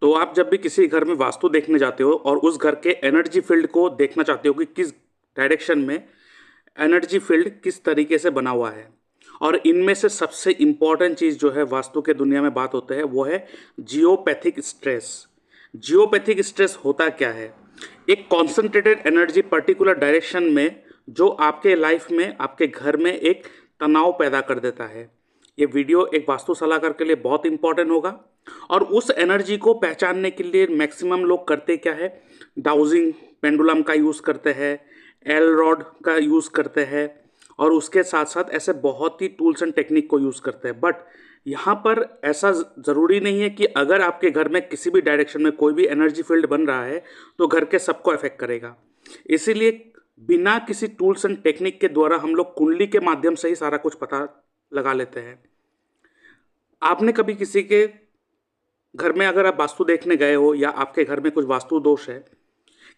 तो आप जब भी किसी घर में वास्तु देखने जाते हो और उस घर के एनर्जी फील्ड को देखना चाहते हो कि किस डायरेक्शन में एनर्जी फील्ड किस तरीके से बना हुआ है, और इनमें से सबसे इम्पॉर्टेंट चीज़ जो है वास्तु के दुनिया में बात होते हैं वो है जियोपैथिक स्ट्रेस। जियोपैथिक स्ट्रेस होता क्या है? एक कॉन्सेंट्रेटेड एनर्जी पर्टिकुलर डायरेक्शन में जो आपके लाइफ में आपके घर में एक तनाव पैदा कर देता है। ये वीडियो एक वास्तु सलाहकार के लिए बहुत इंपॉर्टेंट होगा। और उस एनर्जी को पहचानने के लिए मैक्सिमम लोग करते क्या है, डाउजिंग पेंडुलम का यूज़ करते हैं, एल रॉड का यूज़ करते हैं, और उसके साथ साथ ऐसे बहुत ही टूल्स एंड टेक्निक को यूज़ करते हैं। बट यहाँ पर ऐसा ज़रूरी नहीं है कि अगर आपके घर में किसी भी डायरेक्शन में कोई भी एनर्जी फील्ड बन रहा है तो घर के सबको अफेक्ट करेगा। इसीलिए बिना किसी टूल्स एंड टेक्निक के द्वारा हम लोग कुंडली के माध्यम से ही सारा कुछ पता लगा लेते हैं। आपने कभी किसी के घर में अगर आप वास्तु देखने गए हो या आपके घर में कुछ वास्तु दोष है,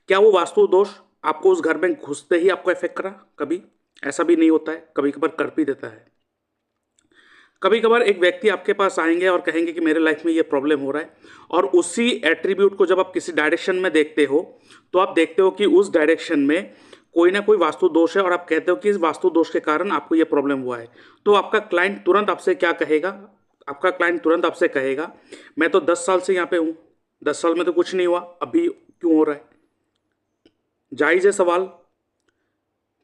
क्या वो वास्तु दोष आपको उस घर में घुसते ही आपको इफेक्ट करा? कभी ऐसा भी नहीं होता है, कभी कभार कर भी देता है। कभी कभार एक व्यक्ति आपके पास आएंगे और कहेंगे कि मेरे लाइफ में ये प्रॉब्लम हो रहा है, और उसी एट्रीब्यूट को जब आप किसी डायरेक्शन में देखते हो तो आप देखते हो कि उस डायरेक्शन में कोई ना कोई वास्तु दोष है, और आप कहते हो कि इस वास्तु दोष के कारण आपको ये प्रॉब्लम हुआ है। तो आपका क्लाइंट तुरंत आपसे क्या कहेगा? आपका क्लाइंट तुरंत आपसे कहेगा, मैं तो 10 साल से यहाँ पे हूँ, 10 साल में तो कुछ नहीं हुआ, अभी क्यों हो रहा है? जायज़ है सवाल।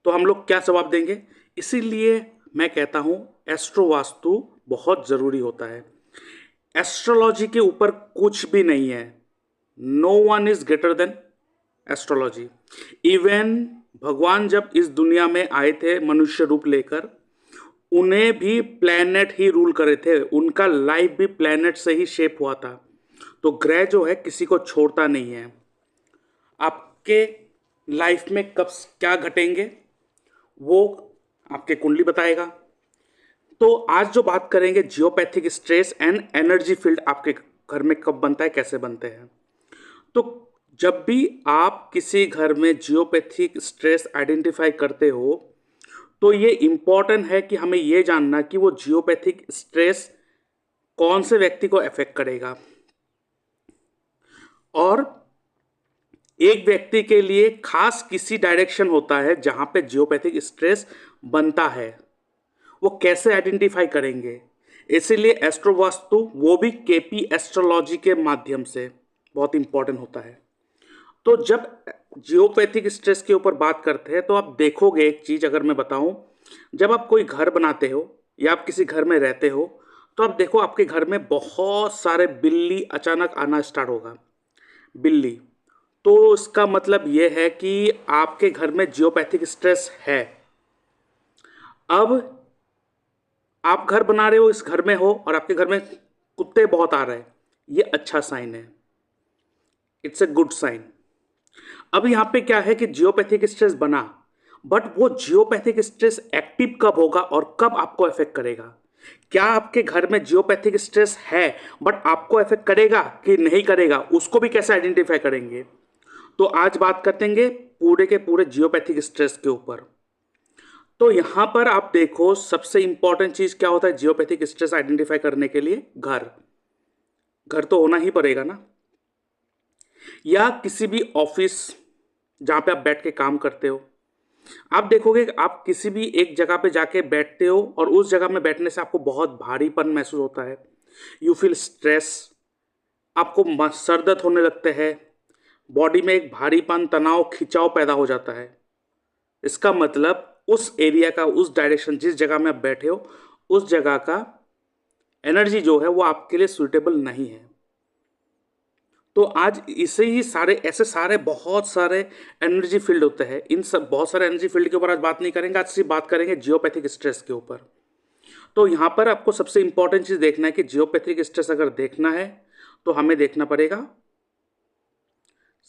तो हम लोग क्या जवाब देंगे? इसीलिए मैं कहता हूँ एस्ट्रो वास्तु बहुत ज़रूरी होता है। एस्ट्रोलॉजी के ऊपर कुछ भी नहीं है। No one is greater than astrology. Even भगवान जब इस दुनिया में आए थे मनुष्य रूप लेकर, उन्हें भी प्लैनेट ही रूल करे थे, उनका लाइफ भी प्लैनेट से ही शेप हुआ था। तो ग्रह जो है किसी को छोड़ता नहीं है। आपके लाइफ में कब क्या घटेंगे वो आपके कुंडली बताएगा। तो आज जो बात करेंगे geopathic stress and energy field आपके घर में कब बनता है, कैसे बनते हैं। तो जब भी आप किसी घर में जियोपैथिक स्ट्रेस आइडेंटिफाई करते हो तो ये इम्पॉर्टेंट है कि हमें ये जानना कि वो जियोपैथिक स्ट्रेस कौन से व्यक्ति को अफेक्ट करेगा। और एक व्यक्ति के लिए खास किसी डायरेक्शन होता है जहां पे जियोपैथिक स्ट्रेस बनता है, वो कैसे आइडेंटिफाई करेंगे? इसीलिए एस्ट्रो वास्तु वो भी केपी एस्ट्रोलॉजी के माध्यम से बहुत इंपॉर्टेंट होता है। तो जब जियोपैथिक स्ट्रेस के ऊपर बात करते हैं तो आप देखोगे एक चीज़, अगर मैं बताऊं, जब आप कोई घर बनाते हो या आप किसी घर में रहते हो तो आप देखो आपके घर में बहुत सारे बिल्ली अचानक आना स्टार्ट होगा। बिल्ली, तो इसका मतलब ये है कि आपके घर में जियोपैथिक स्ट्रेस है। अब आप घर बना रहे हो, इस घर में हो और आपके घर में कुत्ते बहुत आ रहे हैं, ये अच्छा साइन है, इट्स ए गुड साइन। अब यहां पे क्या है कि जियोपैथिक स्ट्रेस बना, बट वो जियोपैथिक स्ट्रेस एक्टिव कब होगा और कब आपको इफेक्ट करेगा? क्या आपके घर में जियोपैथिक स्ट्रेस है बट आपको इफेक्ट करेगा कि नहीं करेगा, उसको भी कैसे आइडेंटिफाई करेंगे? तो आज बात करेंगे पूरे के पूरे जियोपैथिक स्ट्रेस के ऊपर। तो यहां पर आप देखो सबसे इंपॉर्टेंट चीज क्या होता है जियोपैथिक स्ट्रेस आइडेंटिफाई करने के लिए? घर। घर तो होना ही पड़ेगा ना, या किसी भी ऑफिस जहां पे आप बैठ के काम करते हो। आप देखोगे आप किसी भी एक जगह पे जाके बैठते हो और उस जगह में बैठने से आपको बहुत भारीपन महसूस होता है, यू फील स्ट्रेस, आपको सर दर्द होने लगते हैं, बॉडी में एक भारीपन, तनाव, खिंचाव पैदा हो जाता है। इसका मतलब उस एरिया का, उस डायरेक्शन जिस जगह में आप बैठे हो उस जगह का एनर्जी जो है वो आपके लिए सुइटेबल नहीं है। तो आज इसे ही सारे ऐसे सारे बहुत सारे एनर्जी फील्ड होते हैं। इन सब बहुत सारे एनर्जी फील्ड के ऊपर आज बात नहीं करेंगे, आज सिर्फ बात करेंगे जियोपैथिक स्ट्रेस के ऊपर। तो यहाँ पर आपको सबसे इंपॉर्टेंट चीज़ देखना है कि जियोपैथिक स्ट्रेस अगर देखना है तो हमें देखना पड़ेगा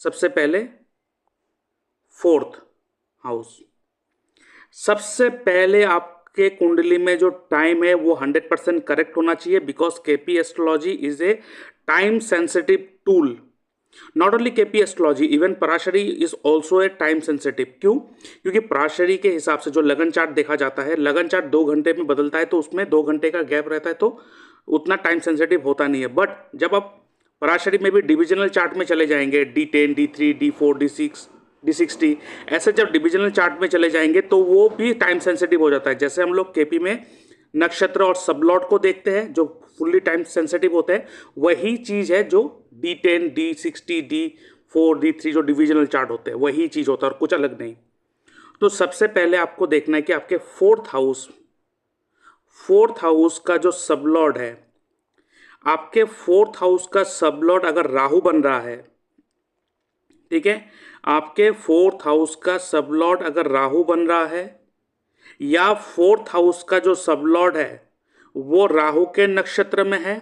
सबसे पहले फोर्थ हाउस। सबसे पहले आपके कुंडली में जो टाइम है वो 100% करेक्ट होना चाहिए, because KP astrology is a time sensitive tool. Not only KP astrology, even Parashari is also a time sensitive. क्यों? क्योंकि पराशरी के हिसाब से जो लगन चार्ट देखा जाता है, लगन चार्ट 2 घंटे में बदलता है, तो उसमें 2 घंटे का गैप रहता है, तो उतना टाइम सेंसिटिव होता नहीं है। बट जब आप पराशरी में भी डिविजनल चार्ट में चले जाएंगे, D10, D3, D4, D6, D60, ऐसे जब डिविजनल चार्ट में चले जाएंगे तो वो भी टाइम सेंसिटिव हो जाता है। जैसे हम लोग केपी में नक्षत्र और सबलॉट को देखते हैं जो फुल्ली टाइम सेंसिटिव होते हैं, वही चीज़ है जो D10, D60, D4, D3 जो डिविजनल चार्ट होते हैं, वही चीज़ होता है और कुछ अलग नहीं। तो सबसे पहले आपको देखना है कि आपके फोर्थ हाउस का जो सबलॉर्ड है, आपके फोर्थ हाउस का सबलॉर्ड अगर राहु बन रहा है, ठीक है, आपके फोर्थ हाउस का सबलॉर्ड अगर राहु बन रहा है या फोर्थ हाउस का जो सबलॉर्ड है वो राहु के नक्षत्र में है,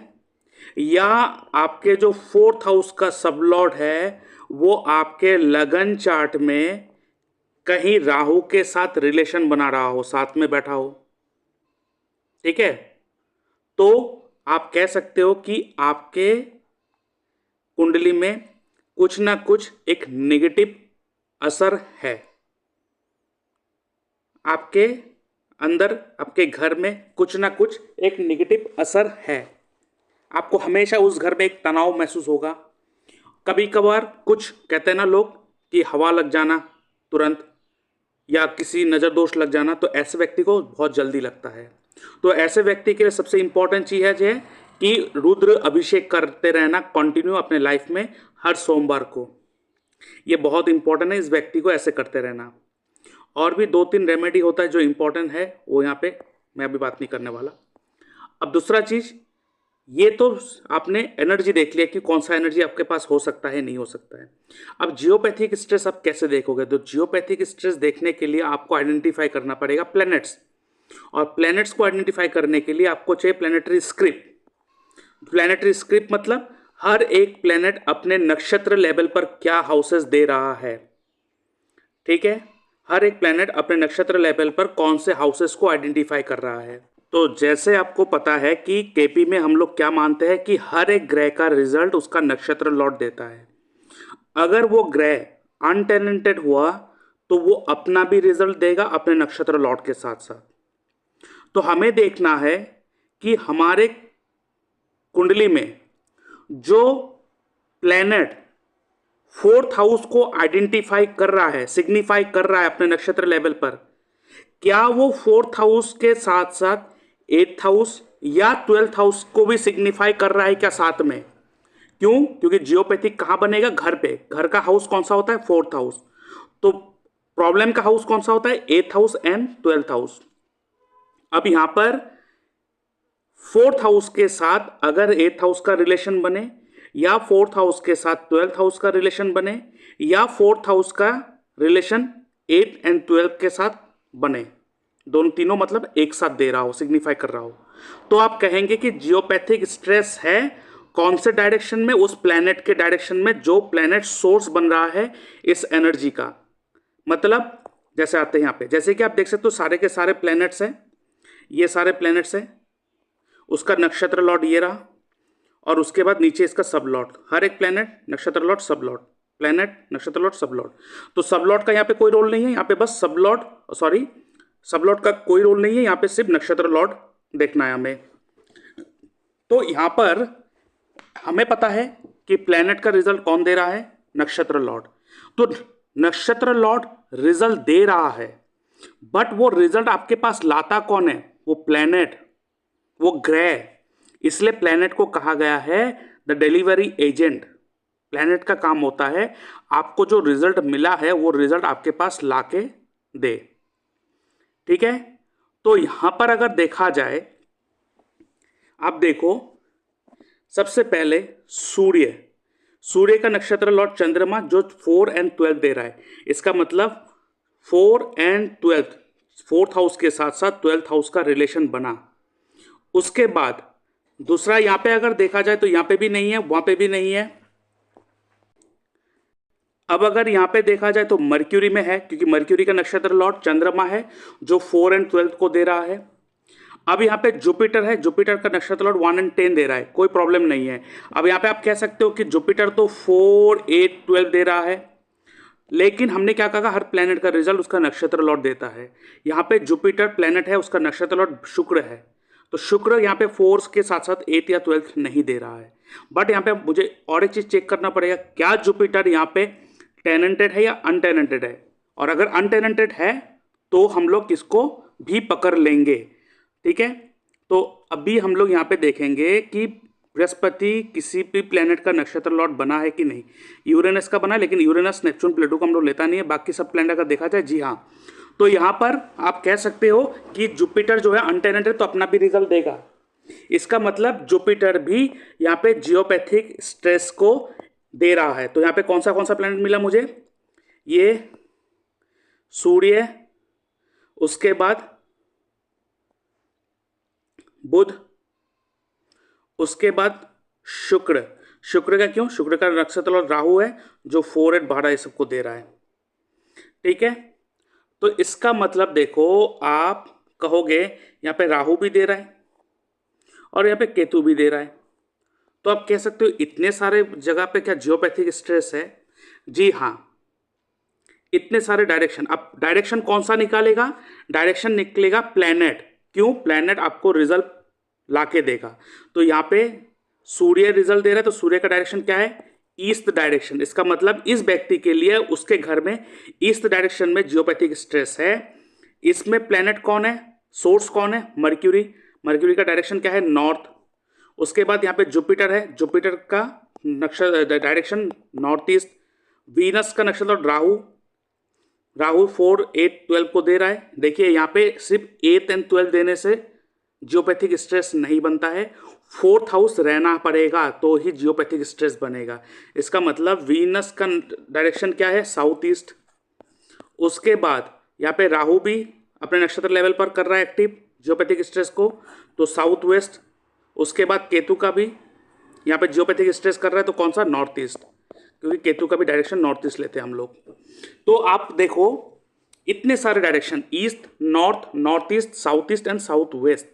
या आपके जो फोर्थ हाउस का सबलॉर्ड है वो आपके लगन चार्ट में कहीं राहु के साथ रिलेशन बना रहा हो, साथ में बैठा हो, ठीक है, तो आप कह सकते हो कि आपके कुंडली में कुछ ना कुछ एक नेगेटिव असर है। आपके अंदर, आपके घर में कुछ ना कुछ एक नेगेटिव असर है। आपको हमेशा उस घर में एक तनाव महसूस होगा। कभी कभार कुछ कहते हैं ना लोग कि हवा लग जाना तुरंत, या किसी नज़र दोष लग जाना, तो ऐसे व्यक्ति को बहुत जल्दी लगता है। तो ऐसे व्यक्ति के लिए सबसे इंपॉर्टेंट चीज़ है कि रुद्र अभिषेक करते रहना कंटिन्यू अपने लाइफ में हर सोमवार को। ये बहुत इंपॉर्टेंट है, इस व्यक्ति को ऐसे करते रहना। और भी 2-3 रेमेडी होता है जो इंपॉर्टेंट है, वो यहाँ पे मैं अभी बात नहीं करने वाला। अब दूसरा चीज़, ये तो आपने एनर्जी देख लिया कि कौन सा एनर्जी आपके पास हो सकता है, नहीं हो सकता है। अब जियोपैथिक स्ट्रेस आप कैसे देखोगे? तो जियोपैथिक स्ट्रेस देखने के लिए आपको आइडेंटिफाई करना पड़ेगा प्लैनेट्स, और प्लैनेट्स को आइडेंटिफाई करने के लिए आपको चाहिए प्लैनेटरी स्क्रिप्ट। प्लैनेटरी स्क्रिप्ट मतलब हर एक प्लैनेट अपने नक्षत्र लेवल पर क्या हाउसेस दे रहा है, ठीक है, हर एक प्लैनेट अपने नक्षत्र लेवल पर कौन से हाउसेस को आइडेंटिफाई कर रहा है। तो जैसे आपको पता है कि केपी में हम लोग क्या मानते हैं कि हर एक ग्रह का रिजल्ट उसका नक्षत्र लॉट देता है। अगर वो ग्रह अनटैलेंटेड हुआ तो वो अपना भी रिजल्ट देगा अपने नक्षत्र लॉट के साथ साथ। तो हमें देखना है कि हमारे कुंडली में जो प्लैनेट फोर्थ हाउस को आइडेंटिफाई कर रहा है, सिग्निफाई कर रहा है अपने नक्षत्र लेवल पर, क्या वो फोर्थ हाउस के साथ साथ 8th हाउस या 12th हाउस को भी सिग्निफाई कर रहा है क्या साथ में? क्यों? क्योंकि जियोपैथिक कहां बनेगा? घर पे। घर का हाउस कौन सा होता है? Fourth house. तो प्रॉब्लम का हाउस कौन सा होता है? 8th house and 12th house. अब यहां पर फोर्थ हाउस के साथ अगर 8th हाउस का रिलेशन बने, या फोर्थ हाउस के साथ 12th हाउस का रिलेशन बने, या फोर्थ हाउस का रिलेशन 8 एंड 12 के साथ बने, दोनों तीनों मतलब एक साथ दे रहा हो, सिग्निफाई कर रहा हो, तो आप कहेंगे कि जियोपैथिक स्ट्रेस है कौन से डायरेक्शन में? उस प्लैनेट के डायरेक्शन में जो प्लैनेट सोर्स बन रहा है इस एनर्जी का। मतलब जैसे आते हैं यहाँ पे, जैसे कि आप देख सकते हो सारे के सारे प्लैनेट्स हैं, ये सारे प्लैनेट्स हैं, उसका नक्षत्र लॉर्ड ये रहा, और उसके बाद नीचे इसका सब लॉर्ड। हर एक प्लैनेट नक्षत्र लॉर्ड सब लॉर्ड, प्लैनेट नक्षत्र लॉर्ड सब लॉर्ड। तो सब लॉर्ड का यहाँ पे कोई रोल नहीं है, यहाँ पे बस सब लॉर्ड, सॉरी सब लॉर्ड का कोई रोल नहीं है, यहाँ पे सिर्फ नक्षत्र लॉर्ड देखना है हमें। तो यहाँ पर हमें पता है कि प्लैनेट का रिजल्ट कौन दे रहा है? नक्षत्र लॉर्ड। तो नक्षत्र लॉर्ड रिजल्ट दे रहा है, बट वो रिजल्ट आपके पास लाता कौन है? वो प्लैनेट, वो ग्रह। इसलिए प्लैनेट को कहा गया है द डिलीवरी एजेंट। प्लैनेट का काम होता है आपको जो रिजल्ट मिला है वो रिजल्ट आपके पास लाके दे, ठीक है। तो यहां पर अगर देखा जाए, आप देखो सबसे पहले सूर्य का नक्षत्र लॉर्ड चंद्रमा जो 4 एंड 12 दे रहा है, इसका मतलब 4 एंड 12 फोर्थ हाउस के साथ साथ 12th हाउस का रिलेशन बना। उसके बाद दूसरा यहां पे अगर देखा जाए तो यहां पे भी नहीं है, वहां पे भी नहीं है। अब अगर यहां पे देखा जाए तो मर्क्यूरी में है, क्योंकि मर्क्यूरी का नक्षत्र लॉर्ड चंद्रमा है जो 4 एंड 12 को दे रहा है। अब यहाँ पे जुपिटर है, जुपिटर का नक्षत्र लॉर्ड 1 एंड 10 दे रहा है, कोई प्रॉब्लम नहीं है। अब यहाँ पे आप कह सकते हो कि जुपिटर तो 4, 8, 12 दे रहा है, लेकिन हमने क्या कहा? हर प्लेनेट का रिजल्ट उसका नक्षत्र लॉर्ड देता है। यहाँ पे जुपिटर प्लेनेट है, उसका नक्षत्र लॉर्ड शुक्र है, तो शुक्र यहाँ पे 4 के साथ साथ 8 या 12 नहीं दे रहा है। बट यहाँ पे मुझे और एक चीज़ चेक करना पड़ेगा, क्या जुपिटर यहाँ पे टेनेंटेड है या अनटेनेंटेड है। और अगर अनटेनेंटेड है तो हम लोग किसको भी पकड़ लेंगे, ठीक है। तो अभी हम लोग यहाँ पे देखेंगे कि बृहस्पति किसी भी प्लेनेट का नक्षत्र लॉर्ड बना है कि नहीं। यूरेनस का बना है, लेकिन यूरेनस नेपच्यून प्लूटो को हम लोग लेता नहीं है। बाकी सब प्लेनेट अगर देखा जाए, जी हाँ, तो यहाँ पर आप कह सकते हो कि जुपिटर जो है अनटेनेंटेड, तो अपना भी रिजल्ट देगा। इसका मतलब जुपिटर भी यहाँ पे जियोपैथिक स्ट्रेस को दे रहा है। तो यहाँ पे कौन सा प्लेनेट मिला मुझे, ये सूर्य, उसके बाद बुध, उसके बाद शुक्र। शुक्र का क्यों, शुक्र का नक्षत्र और राहु है जो 4, 8, 12 ये सबको दे रहा है, ठीक है। तो इसका मतलब देखो, आप कहोगे यहाँ पे राहु भी दे रहा है और यहाँ पे केतु भी दे रहा है, तो आप कह सकते हो इतने सारे जगह पे क्या जियोपैथिक स्ट्रेस है। जी हाँ, इतने सारे डायरेक्शन। अब डायरेक्शन कौन सा निकालेगा, डायरेक्शन निकलेगा प्लैनेट। क्यों, प्लैनेट आपको रिजल्ट लाके देगा। तो यहाँ पे सूर्य रिजल्ट दे रहा है, तो सूर्य का डायरेक्शन क्या है, ईस्ट डायरेक्शन। इसका मतलब इस व्यक्ति के लिए उसके घर में ईस्ट डायरेक्शन में जियोपैथिक स्ट्रेस है। इसमें प्लैनेट कौन है, सोर्स कौन है, मर्क्यूरी। मर्क्यूरी का डायरेक्शन क्या है, नॉर्थ। उसके बाद यहाँ पे जुपिटर है, जुपिटर का नक्षत्र डायरेक्शन नॉर्थ ईस्ट। वीनस का नक्षत्र राहु, राहु 4, 8, 12 को दे रहा है। देखिए यहाँ पे सिर्फ 8 और 12 देने से जियोपैथिक स्ट्रेस नहीं बनता है, 4th हाउस रहना पड़ेगा तो ही जियोपैथिक स्ट्रेस बनेगा। इसका मतलब वीनस का डायरेक्शन क्या है, साउथ ईस्ट। उसके बाद यहाँ पे राहु भी अपने नक्षत्र लेवल पर कर रहा है एक्टिव जियोपैथिक स्ट्रेस को, तो साउथ वेस्ट। उसके बाद केतु का भी यहाँ पे जियोपैथिक स्ट्रेस कर रहा है, तो कौन सा, नॉर्थ ईस्ट, क्योंकि केतु का भी डायरेक्शन नॉर्थ ईस्ट लेते हैं हम लोग। तो आप देखो इतने सारे direction, east, north, north east, south east and south west,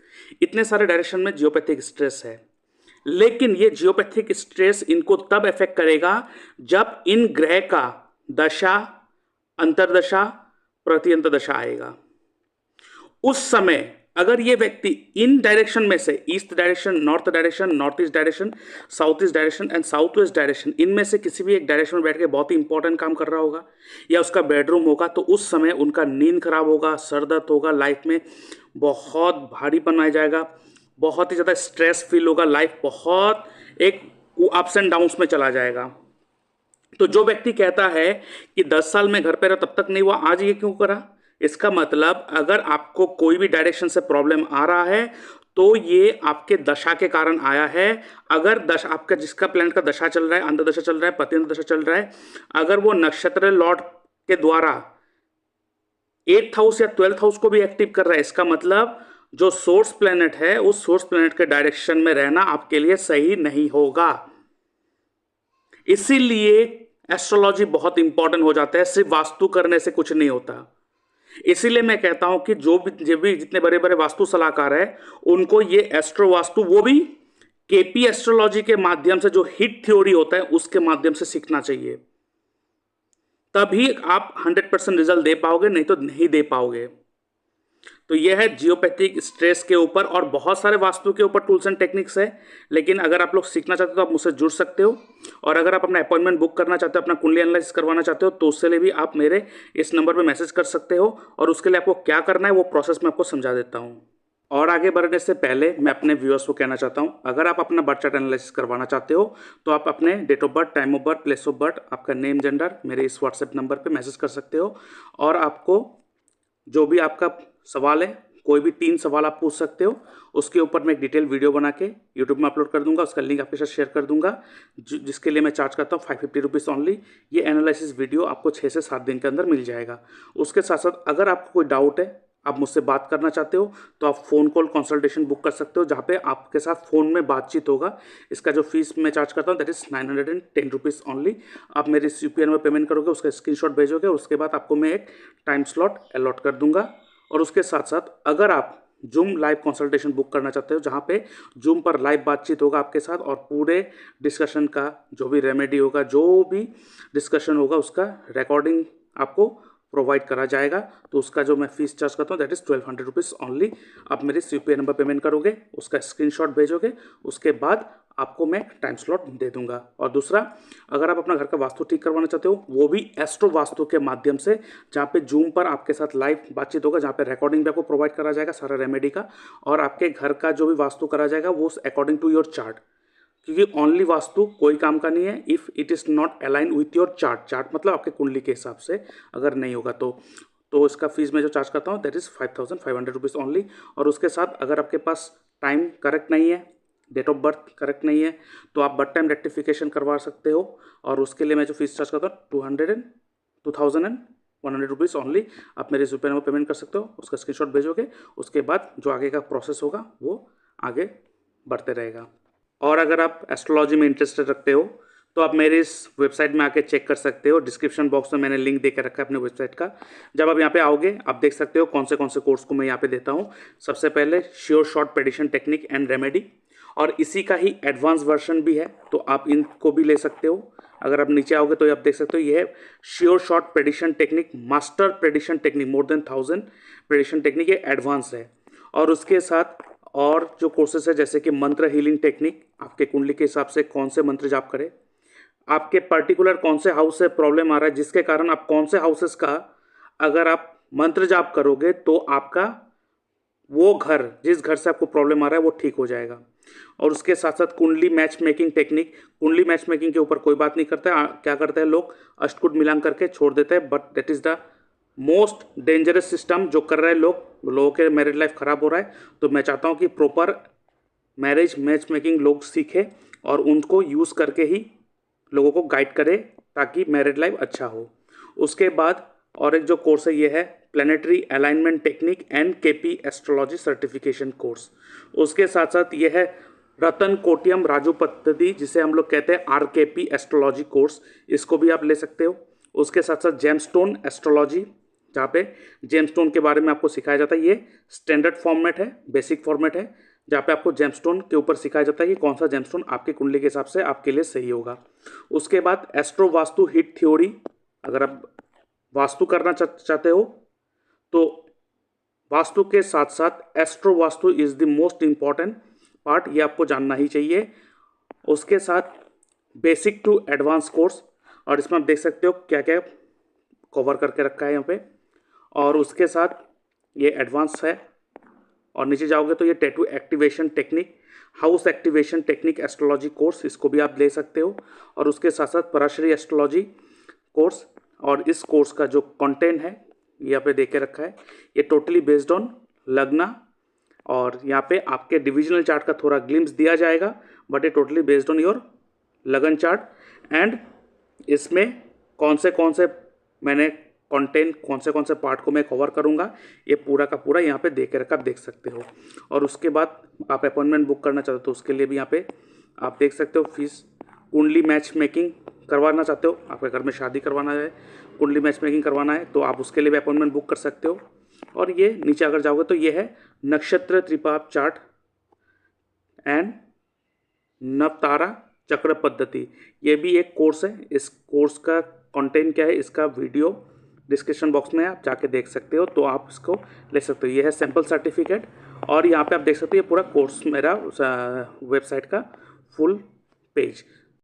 इतने सारे डायरेक्शन में जियोपैथिक स्ट्रेस है। लेकिन ये जियोपैथिक स्ट्रेस इनको तब इफेक्ट करेगा जब इन ग्रह का दशा, अंतरदशा, प्रत्यंत दशा आएगा। उस समय अगर ये व्यक्ति इन डायरेक्शन में से, east direction, north direction, north east direction, south east direction and south west direction, इनमें से किसी भी एक डायरेक्शन में बैठ के बहुत ही इंपॉर्टेंट काम कर रहा होगा या उसका बेडरूम होगा, तो उस समय उनका नींद खराब होगा, सर दर्द होगा, लाइफ में बहुत भारीपन आ जाएगा, बहुत ही ज़्यादा स्ट्रेस फील होगा, लाइफ बहुत एक अप्स एंड डाउन्स में चला जाएगा। तो जो व्यक्ति कहता है कि 10 साल में घर पे रहा तब तक नहीं हुआ, आज ये क्यों करा, इसका मतलब अगर आपको कोई भी डायरेक्शन से प्रॉब्लम आ रहा है तो ये आपके दशा के कारण आया है। अगर दशा आपका, जिसका प्लैनेट का दशा चल रहा है, अंतर्दशा चल रहा है, प्रत्यंत दशा चल रहा है, अगर वो नक्षत्र लॉर्ड के द्वारा 8th हाउस या 12th हाउस को भी एक्टिव कर रहा है, इसका मतलब जो सोर्स प्लैनेट है उस सोर्स प्लैनेट के डायरेक्शन में रहना आपके लिए सही नहीं होगा। इसीलिए एस्ट्रोलॉजी बहुत इंपॉर्टेंट हो जाता है, सिर्फ वास्तु करने से कुछ नहीं होता। इसीलिए मैं कहता हूं कि जो भी जितने बड़े बड़े वास्तु सलाहकार है उनको ये एस्ट्रो वास्तु, वो भी केपी एस्ट्रोलॉजी के माध्यम से, जो हिट थ्योरी होता है उसके माध्यम से सीखना चाहिए, तभी आप 100% रिजल्ट दे पाओगे, नहीं तो नहीं दे पाओगे। तो यह है जियोपैथिक स्ट्रेस के ऊपर, और बहुत सारे वास्तु के ऊपर टूल्स एंड टेक्निक्स है। लेकिन अगर आप लोग सीखना चाहते हो तो आप मुझसे जुड़ सकते हो, और अगर आप अपना अपॉइंटमेंट बुक करना चाहते हो, अपना कुंडली एनालिसिस करवाना चाहते हो, तो उसके लिए भी आप मेरे इस नंबर पर मैसेज कर सकते हो, और उसके लिए आपको क्या करना है वो प्रोसेस मैं आपको समझा देता हूँ। और आगे बढ़ने से पहले मैं अपने व्यूअर्स को कहना चाहता हूँ, अगर आप अपना बर्थ चार्ट एनालिसिस करवाना चाहते हो तो आप अपने date of birth, time of birth, place of birth, आपका नेम, जेंडर मेरे इस व्हाट्सएप नंबर पे मैसेज कर सकते हो, और आपको जो भी आपका सवाल है, कोई भी 3 सवाल आप पूछ सकते हो, उसके ऊपर मैं एक डिटेल वीडियो बना के यूट्यूब में अपलोड कर दूंगा, उसका लिंक आपके साथ शेयर कर दूंगा, जिसके लिए मैं चार्ज करता हूँ 550 रुपीज़ ऑनली। ये एनालिसिस वीडियो आपको 6 से 7 दिन के अंदर मिल जाएगा। उसके साथ साथ अगर आपको कोई डाउट है, आप मुझसे बात करना चाहते हो, तो आप फ़ोन कॉल कंसल्टेशन बुक कर सकते हो, जहाँ पे आपके साथ फ़ोन में बातचीत होगा। इसका जो फीस मैं चार्ज करता हूँ दैट इज़ 910 रुपीज़ ऑनली। आप मेरे इस UPI में पेमेंट करोगे, उसका स्क्रीनशॉट भेजोगे, उसके बाद आपको मैं एक टाइम स्लॉट अलॉट कर दूंगा। और उसके साथ साथ अगर आप जूम लाइव कंसल्टेशन बुक करना चाहते हो, जहाँ पे जूम पर लाइव बातचीत होगा आपके साथ, और पूरे डिस्कशन का जो भी रेमेडी होगा, जो भी डिस्कशन होगा, उसका रिकॉर्डिंग आपको प्रोवाइड करा जाएगा। तो उसका जो मैं फीस चार्ज करता हूँ दैट इज़ 1200 रुपीज़ ओनली। आप मेरे CPI नंबर पेमेंट करोगे, उसका स्क्रीनशॉट भेजोगे, उसके बाद आपको मैं टाइम स्लॉट दे दूंगा। और दूसरा, अगर आप अपना घर का वास्तु ठीक करवाना चाहते हो वो भी एस्ट्रो वास्तु के माध्यम से, जहाँ पे जूम पर आपके साथ लाइव बातचीत होगा, जहाँ पे रिकॉर्डिंग भी आपको प्रोवाइड करा जाएगा सारा रेमेडी का, और आपके घर का जो भी वास्तु करा जाएगा वो अकॉर्डिंग टू योर चार्ट, क्योंकि ओनली वास्तु कोई काम का नहीं है if it is not align with your chart. Chart मतलब आपके कुंडली के हिसाब से अगर नहीं होगा तो इसका फीस मैं जो चार्ज करता हूँ दैट इज़ 5500 रुपीज़ ओनली। और उसके साथ अगर आपके पास टाइम करेक्ट नहीं है, डेट ऑफ बर्थ करेक्ट नहीं है, तो आप बर्थ टाइम रेक्टिफिकेशन करवा सकते हो, और उसके लिए मैं जो फीस चार्ज करता हूँ 2100 रुपीज़ ओनली। आप मेरे जीपे नंबर पेमेंट कर सकते हो, उसका स्क्रीनशॉट भेजोगे, उसके बाद जो आगे का प्रोसेस होगा वो आगे बढ़ते रहेगा। और अगर आप एस्ट्रोलॉजी में इंटरेस्टेड रखते हो तो आप मेरे इस वेबसाइट में आके चेक कर सकते हो। डिस्क्रिप्शन बॉक्स में मैंने लिंक दे के रखा है अपने वेबसाइट का। जब आप यहाँ पे आओगे आप देख सकते हो कौन से कोर्स को मैं यहाँ पे देता हूँ। सबसे पहले sure short prediction technique and remedy, और इसी का ही एडवांस वर्जन भी है, तो आप इनको भी ले सकते हो। अगर आप नीचे आओगे तो आप देख सकते हो ये है sure short prediction technique, master prediction technique, more than 1000 prediction technique, ये एडवांस है। और उसके साथ और जो कोर्सेज है जैसे कि मंत्र हीलिंग टेक्निक, आपके कुंडली के हिसाब से कौन से मंत्र जाप करें, आपके पर्टिकुलर कौन से हाउस से प्रॉब्लम आ रहा है, जिसके कारण आप कौन से हाउसेस का अगर आप मंत्र जाप करोगे तो आपका वो घर, जिस घर से आपको प्रॉब्लम आ रहा है वो ठीक हो जाएगा। और उसके साथ साथ कुंडली मैच मेकिंग टेक्निक, कुंडली मैच मेकिंग के ऊपर कोई बात नहीं करता है, क्या करते हैं लोग अष्टकूट मिलान करके छोड़ देते हैं, but that is the most dangerous system जो कर रहे हैं लोगों के मैरिड लाइफ ख़राब हो रहा है। तो मैं चाहता हूँ कि प्रॉपर मैरिज मैच मेकिंग लोग सीखें और उनको यूज़ करके ही लोगों को गाइड करें ताकि मैरिड लाइफ अच्छा हो। उसके बाद और एक जो कोर्स है ये है planetary alignment technique and KP astrology certification course. उसके साथ साथ ये है रतन कोटियम राजू पद्धति, जिसे हम लोग कहते हैं RKP एस्ट्रोलॉजी कोर्स, इसको भी आप ले सकते हो। उसके साथ साथ जेमस्टोन एस्ट्रोलॉजी, जहाँ पे जेमस्टोन के बारे में आपको सिखाया जाता है। ये स्टैंडर्ड फॉर्मेट है, बेसिक फॉर्मेट है, जहाँ पे आपको जेमस्टोन के ऊपर सिखाया जाता है कि कौन सा जेमस्टोन आपकी कुंडली के हिसाब से आपके लिए सही होगा। उसके बाद एस्ट्रो वास्तु हिट थ्योरी, अगर आप वास्तु करना चाहते हो तो वास्तु के साथ साथ astro vastu is the most important part, ये आपको जानना ही चाहिए। उसके साथ बेसिक टू एडवांस कोर्स, और इसमें आप देख सकते हो क्या क्या कवर करके रखा है यहाँ पे। और उसके साथ ये एडवांस है, और नीचे जाओगे तो ये tattoo activation technique, house activation technique astrology course, इसको भी आप ले सकते हो। और उसके साथ साथ पराशरी एस्ट्रोलॉजी कोर्स, और इस कोर्स का जो कंटेंट है यहाँ पे दे के रखा है, ये टोटली बेस्ड ऑन लग्ना, और यहाँ पे आपके डिविजनल चार्ट का थोड़ा ग्लिम्स दिया जाएगा, बट ये टोटली बेस्ड ऑन योर लगन चार्ट। एंड इसमें कौन से मैंने कंटेंट, कौन से पार्ट को मैं कवर करूँगा, ये पूरा का पूरा यहाँ पे दे के रखा, आप देख सकते हो। और उसके बाद आप अपॉइंटमेंट बुक करना चाहते हो तो उसके लिए भी यहाँ पे आप देख सकते हो फीस। कुंडली मैच मेकिंग करवाना चाहते हो, आपके घर में शादी करवाना है, कुंडली मैच मेकिंग करवाना है, तो आप उसके लिए भी अपॉइंटमेंट बुक कर सकते हो। और ये नीचे अगर जाओगे तो ये है नक्षत्र त्रिपाप चार्ट एंड नवतारा चक्र पद्धति, ये भी एक कोर्स है। इस कोर्स का कंटेंट क्या है, इसका वीडियो डिस्क्रिप्शन बॉक्स में आप जाके देख सकते हो, तो आप इसको ले सकते हो। ये है सैम्पल सर्टिफिकेट, और यहाँ पे आप देख सकते हो ये पूरा कोर्स मेरा वेबसाइट का फुल पेज।